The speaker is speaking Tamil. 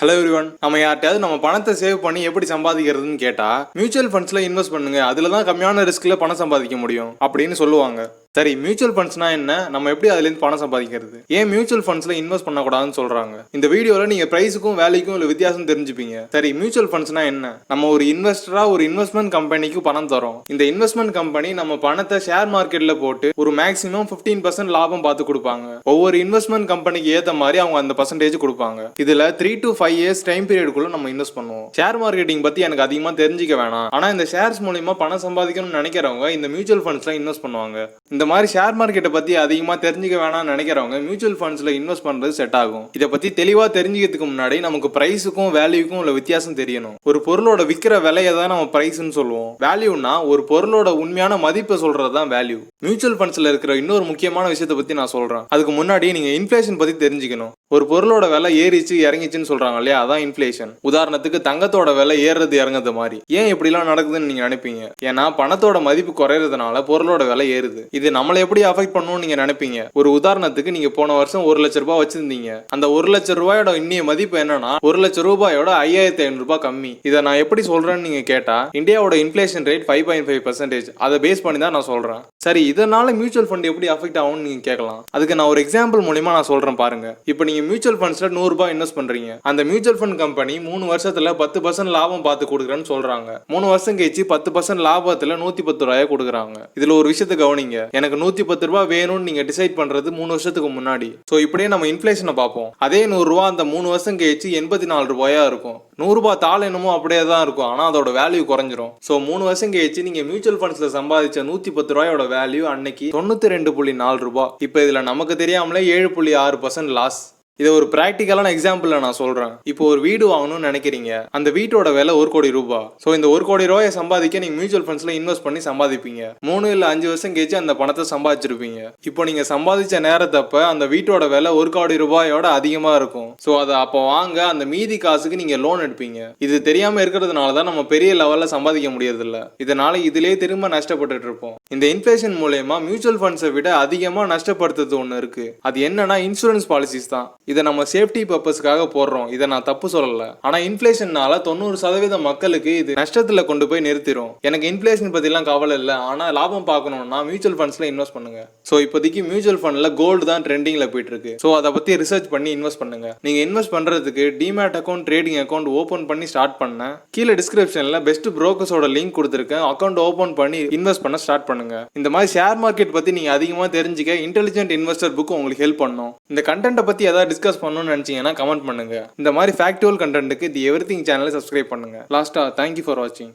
ஹலோ எவ்ரிவன், நம்ம யார்ட்டையாவது நம்ம பணத்தை சேவ் பண்ணி எப்படி சம்பாதிக்கிறதுன்னு கேட்டா மியூச்சுவல் ஃபண்ட்ஸ்ல இன்வெஸ்ட் பண்ணுங்க, அதுல தான் கம்மியான ரிஸ்க்ல பணம் சம்பாதிக்க முடியும் அப்படின்னு சொல்லுவாங்க. சரி, மியூச்சுவல் ஃபண்ட்ஸ்னா என்ன, நம்ம எப்படி அதுலேருந்து பணம் சம்பாதிக்கிறது, ஏன் மியூச்சுவல் ஃபண்ட்ஸ்ல இன்வெஸ்ட் பண்ணக்கூடாதுன்னு சொல்றாங்க. இந்த வீடியோல நீங்க பிரைஸுக்கும் வேல்யூக்கும் உள்ள வித்தியாசம் தெரிஞ்சுப்பீங்க. சரி, மியூச்சுவல் ஃபண்ட்ஸ்னா என்ன? நம்ம ஒரு இன்வெஸ்டரா ஒரு இன்வெஸ்ட்மெண்ட் கம்பெனிக்கு பணம் தரோம். இந்த இன்வெஸ்ட்மெண்ட் கம்பெனி நம்ம பணத்தை ஷேர் மார்க்கெட்ல போட்டு ஒரு மேக்ஸிமம் 15% லாபம் பார்த்து கொடுப்பாங்க. ஒவ்வொரு இன்வெஸ்ட்மெண்ட் கம்பெனிக்கு ஏத்த மாதிரி அவங்க அந்த பர்சன்டேஜ் கொடுப்பாங்க. இதுல 3 to 5 இயர்ஸ் டைம் பீரியடுக்குள்ள நம்ம இன்வெஸ்ட் பண்ணுவோம். ஷேர் மார்க்கெட்டிங் பத்தி எனக்கு அதிகமா தெரிஞ்சுக்க வேணாம், ஆனா இந்த ஷேர்ஸ் மூலமா பணம் சம்பாதிக்கணும்னு நினைக்கிறவங்க இந்த மியூச்சுவல் ஃபண்ட்ஸ்ல இன்வெஸ்ட் பண்ணுவாங்க. இந்த மாதிரி ஷேர் மார்க்கெட்டை பத்தி அதிகமா தெரிஞ்சுக்க வேணாம்னு நினைக்கிறவங்க மியூச்சுவல் ஃபண்ட்ஸ்ல இன்வெஸ்ட் பண்றது செட் ஆகும். இதை பத்தி தெளிவா தெரிஞ்சுக்கிறதுக்கு முன்னாடி நமக்கு பிரைஸுக்கும் வேல்யூக்கும் உள்ள வித்தியாசம் தெரியணும். ஒரு பொருளோட விற்கிற விலையை தான் நம்ம பிரைஸ்ன்னு சொல்லுவோம். வேல்யூனா ஒரு பொருளோட உண்மையான மதிப்பை சொல்றது தான் வேல்யூ. மியூச்சுவல் ஃபண்ட்ஸ்ல இருக்கிற இன்னொரு முக்கியமான விஷயத்தை பத்தி நான் சொல்றேன். அதுக்கு முன்னாடி நீங்க இன்ஃப்ளேஷன் பத்தி தெரிஞ்சுக்கணும். ஒரு பொருளோட விலை ஏறிச்சு இறங்கிச்சுன்னு சொல்றாங்க இல்லையா, அதான் இன்ஃப்ளேஷன். உதாரணத்துக்கு தங்கத்தோட விலை ஏறுறது இறங்குறது மாதிரி. ஏன் இப்படிலாம் நடக்குதுன்னு நீங்க நினைப்பீங்க? ஏன்னா பணத்தோட மதிப்பு குறையறதுனால பொருளோட விலை ஏறுது. இது நம்மளை எப்படி அஃபெக்ட் பண்ணும்னு நீங்க நினைப்பீங்க? ஒரு உதாரணத்துக்கு நீங்க போன வருஷம் 1 லட்சம் ரூபாய் வச்சிருந்தீங்க. அந்த 1 லட்சம் ரூபாயோட இன்னைய மதிப்பு என்னன்னா 1 லட்சம் ரூபாயோட 5500 ரூபாய் கம்மி. இதை நான் எப்படி சொல்றேன்னு நீங்க கேட்டா இந்தியாவோட இன்ஃப்ளேஷன் ரேட் 5.5%. அதை பேஸ் பண்ணி தான் நான் சொல்றேன். சரி, இதனால மியூச்சுவல் ஃபண்ட் எப்படி அஃபெக்ட் ஆகும்னு நீங்க கேட்கலாம். அதுக்கு நான் ஒரு எக்ஸாம்பிள் மூலமா நான் சொல்றேன் பாருங்க. இப்போ நீங்க மியூச்சுவல் ஃபண்ட்ஸ்ல 100 ரூபாய் இன்வெஸ்ட் பண்றீங்க. அந்த மியூச்சுவல் ஃபண்ட் கம்பெனி 3 வருஷத்துல 10% லாபம் பார்த்து கொடுக்குறேன்னு சொல்றாங்க. 3 வருஷம் கழிச்சு 10% லாபத்துல 110 ரூபாய் கொடுக்குறாங்க. இதுல ஒரு விஷயத்தை கவனிங்க. எனக்கு 110 ரூபாய் வேணும்னு நீங்க டிசைட் பண்றது 3 வருஷத்துக்கு முன்னாடி. சோ இப்படியே நம்ம இன்ஃப்ளேஷனை பார்ப்போம். அதே 100 ரூபாய் அந்த 3 வருஷம் கழிச்சு 84 ரூபாயா இருக்கும். 100 ரூபாய் தாள் என்னமோ அப்படியே தான் இருக்கும், ஆனா அதோட வேல்யூ குறைஞ்சிரும். சோ 3 வருஷம் கழிச்சு நீங்க மியூச்சுவல் ஃபண்ட்ஸ்ல சம்பாதிச்ச 110 ரூபாயோட வேல்யூ அன்னைக்கு 92.4 ரூபாய். இப்போ இதுல நமக்கு தெரியாமலே 7.6% லாஸ். இதை ஒரு பிராக்டிக்கலான எக்ஸாம்பிள் நான் சொல்றேன். இப்போ ஒரு வீடு வாங்கணும்னு நினைக்கிறீங்க. அந்த வீட்டோட விலை 1 கோடி ரூபாய். ஸோ இந்த 1 கோடி ரூபாயை சம்பாதிக்க நீங்க மியூச்சுவல் ஃபண்ட்ஸ்ல இன்வெஸ்ட் பண்ணி சம்பாதிப்பீங்க. 3 இல்ல 5 வருஷம் கழிச்சு அந்த பணத்தை சம்பாதிச்சிருப்பீங்க. இப்போ நீங்க சம்பாதிச்ச நேரத்தப்ப அந்த வீட்டோட விலை 1 கோடி ரூபாயோட அதிகமா இருக்கும். ஸோ அதை அப்போ வாங்க அந்த மீதி காசுக்கு நீங்க லோன் எடுப்பீங்க. இது தெரியாம இருக்கிறதுனால தான் நம்ம பெரிய லெவல்ல சம்பாதிக்க முடியறது இல்ல. இதனால இதுலயே திரும்ப நஷ்டப்பட்டு இருப்போம். இந்த இன்ஃப்ளேஷன் மூலமா மியூச்சுவல் ஃபண்ட்ஸை விட அதிகமா நஷ்டப்படுத்துறது ஒண்ணு இருக்கு. அது என்னன்னா இன்சூரன்ஸ் பாலிசிஸ் தான். இதை நம்ம சேஃப்டி பர்பஸ்க்காக போடுறோம். இதை நான் தப்பு சொல்லல. ஆனா இன்ஃப்ளேஷன்னால 90% மக்களுக்கு இது நஷ்டத்துல கொண்டு போய் நிறுத்திடும். எனக்கு இன்ஃப்ளேஷன் பத்தி எல்லாம் கவலை இல்லை, ஆனா லாபம் பார்க்கணும்னா மியூச்சுவல் ஃபண்ட்ஸ்ல இன்வெஸ்ட் பண்ணுங்க. சோ இப்போதைக்கு மியூச்சுவல் ஃபண்ட்ல கோல்டு தான் ட்ரெண்டிங்ல போயிட்டு இருக்கு. சோ அதை பத்தி ரிசர்ச் பண்ணி இன்வெஸ்ட் பண்ணுங்க. நீங்க இன்வெஸ்ட் பண்றதுக்கு demat account, trading account open பண்ணி ஸ்டார்ட் பண்ண கீழே டிஸ்கிரிப்ஷன்ல பெஸ்ட் புரோக்கர்ஸோட லிங்க் கொடுத்துருக்கேன். அக்கௌண்ட் ஓபன் பண்ணி இன்வெஸ்ட் பண்ண ஸ்டார்ட் பண்ணுங்க. இந்த மாதிரி ஷேர் மார்க்கெட் பத்தி நீங்க அதிகமா தெரிஞ்சுக்க இன்டெலிஜென்ட் இன்வெஸ்டர் புக் உங்களுக்கு ஹெல்ப் பண்ணும். இந்த கண்டென்ட் பத்தி ஏதாவது டிஸ்கஸ் பண்ணணும்னு நினைச்சீங்கன்னா கமெண்ட் பண்ணுங்க. இந்த மாதிரி ஃபேக்சுவல் கண்டென்ட்க்கு தி எவ்ரிதிங் சேனலை சப்ஸ்கிரைப் பண்ணுங்க. லாஸ்டா தேங்க்யூ ஃபார் வாட்சிங்.